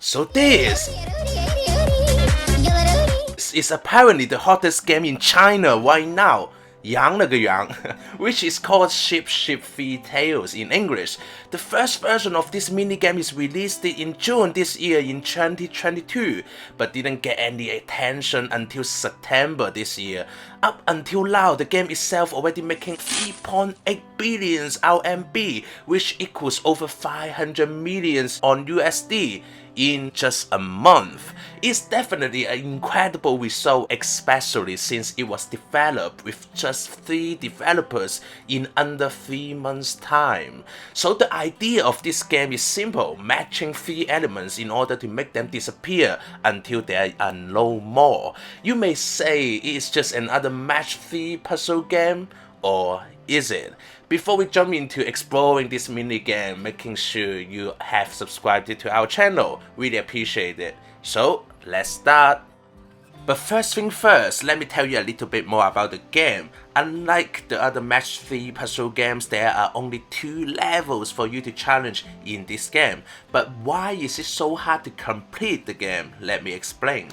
So this is apparently the hottest game in China right now. 羊了个羊 which is called Ship Three Tales in English. The first version of this minigame is released in June this year in 2022, but didn't get any attention until September this year. Up until now, the game itself already making 3.8 billion RMB, which equals over 500 millions on USD in just a month. It's definitely an incredible result, especially since it was developed with just 3 developers in under 3 months time. So the idea of this game is simple, matching 3 elements in order to make them disappear until there are no more. You may say it's just another match 3 puzzle game, or is it? Before we jump into exploring this minigame, making sure you have subscribed to our channel, really appreciate it. So let's start. But first thing first, let me tell you a little bit more about the game. Unlike the other match 3 puzzle games, there are only 2 levels for you to challenge in this game. But why is it so hard to complete the game? Let me explain.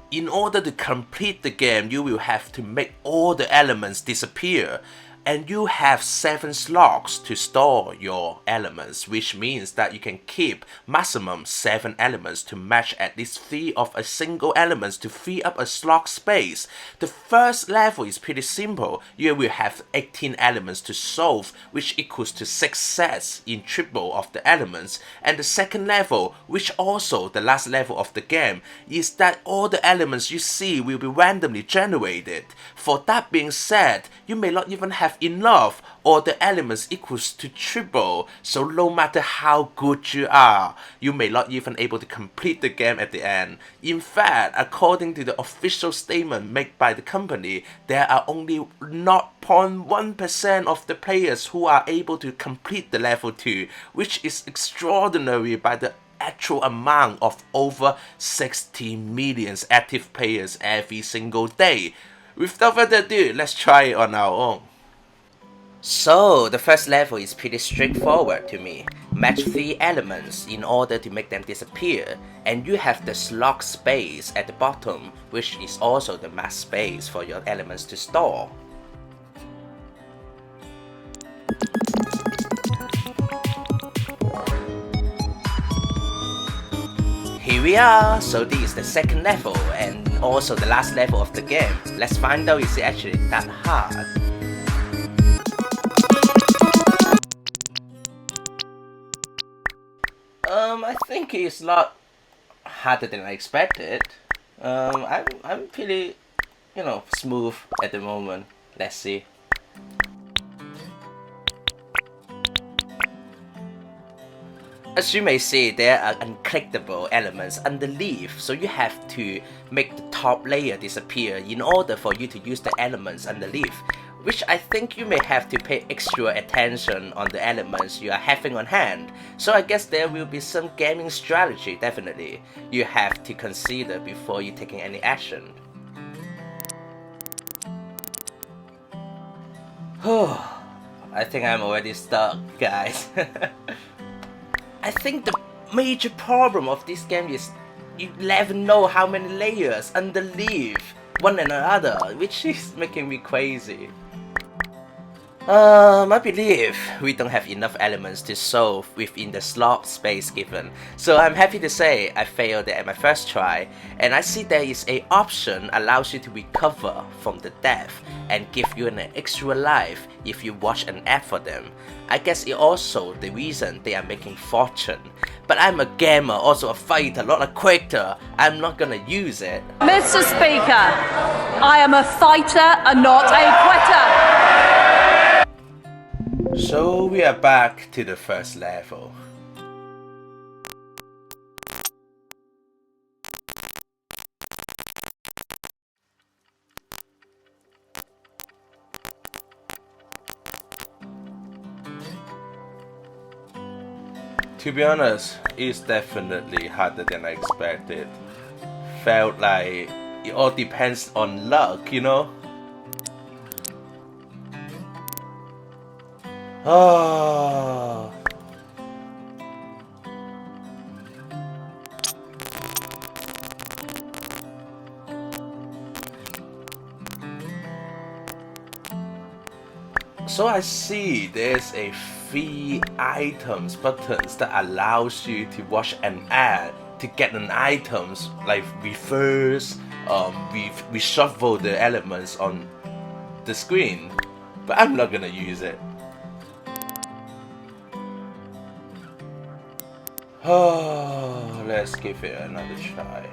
In order to complete the game, you will have to make all the elements disappear. And you have 7 slots to store your elements, which means that you can keep maximum 7 elements to match at least 3 of a single elements to free up a slot space. The first level is pretty simple. You will have 18 elements to solve, which equals to 6 sets in triple of the elements. And the second level, which also the last level of the game, is that all the elements you see will be randomly generated. For that being said, you may not even have enough or the elements equals to triple, so no matter how good you are, you may not even able to complete the game at the end. In fact, according to the official statement made by the company, there are only 0.1% of the players who are able to complete the level 2, which is extraordinary by the actual amount of over 60 million active players every single day. Without further ado, let's try it on our own. So, the first level is pretty straightforward to me. Match 3 elements in order to make them disappear, and you have the slot space at the bottom, which is also the max space for your elements to store. Here we are, so this is the second level and also the last level of the game. Let's find out is it actually that hard. I think it's not harder than I expected. I'm pretty, smooth at the moment. Let's see. As you may see, there are unclickable elements underneath, so you have to make the top layer disappear in order for you to use the elements underneath, which I think you may have to pay extra attention on the elements you are having on hand. So I guess there will be some gaming strategy definitely you have to consider before you taking any action. I think I'm already stuck, guys. I think the major problem of this game is you never know how many layers underneath one another, which is making me crazy. I believe we don't have enough elements to solve within the slot space given, so I'm happy to say I failed at my first try, and I see there is a option allows you to recover from the death and give you an extra life if you watch an ad for them. I guess it also the reason they are making fortune. But I'm a gamer, also a fighter, not a quitter. I'm not gonna use it. Mr. Speaker, I am a fighter and not a quitter. So we are back to the first level. To be honest, it's definitely harder than I expected. Felt like it all depends on luck, you know? Oh. So I see there's a free items buttons that allows you to watch an ad to get an items like reverse, we reshuffle the elements on the screen, but I'm not gonna use it. Oh, let's give it another try.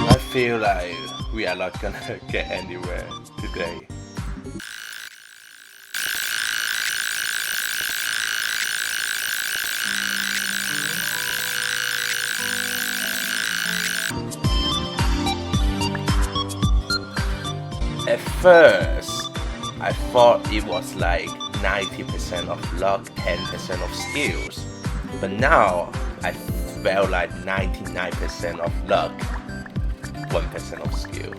I feel like we are not gonna get anywhere today. At first, I thought it was like 90% of luck, 10% of skills. But now, I felt like 99% of luck, 1% of skill.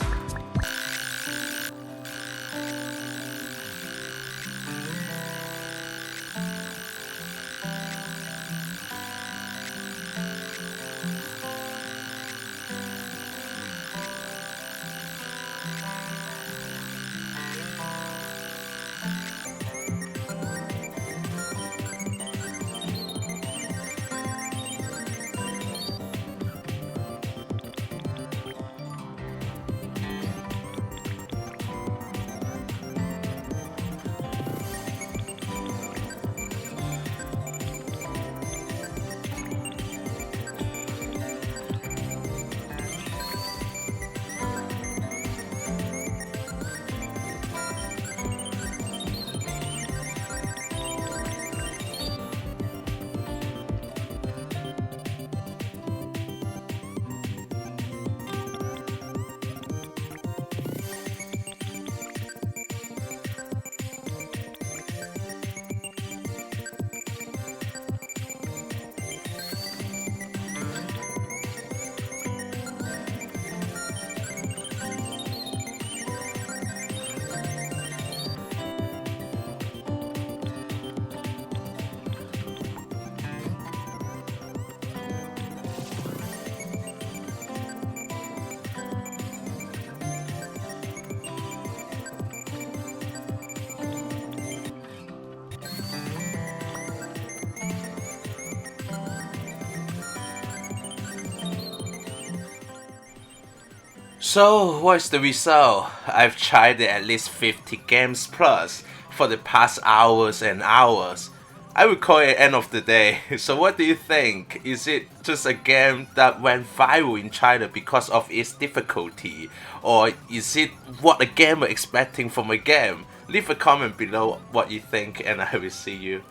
So, what's the result? I've tried it at least 50 games plus for the past hours and hours. I would call it end of the day. So what do you think? Is it just a game that went viral in China because of its difficulty? Or is it what a gamer expecting from a game? Leave a comment below what you think and I will see you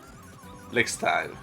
next time.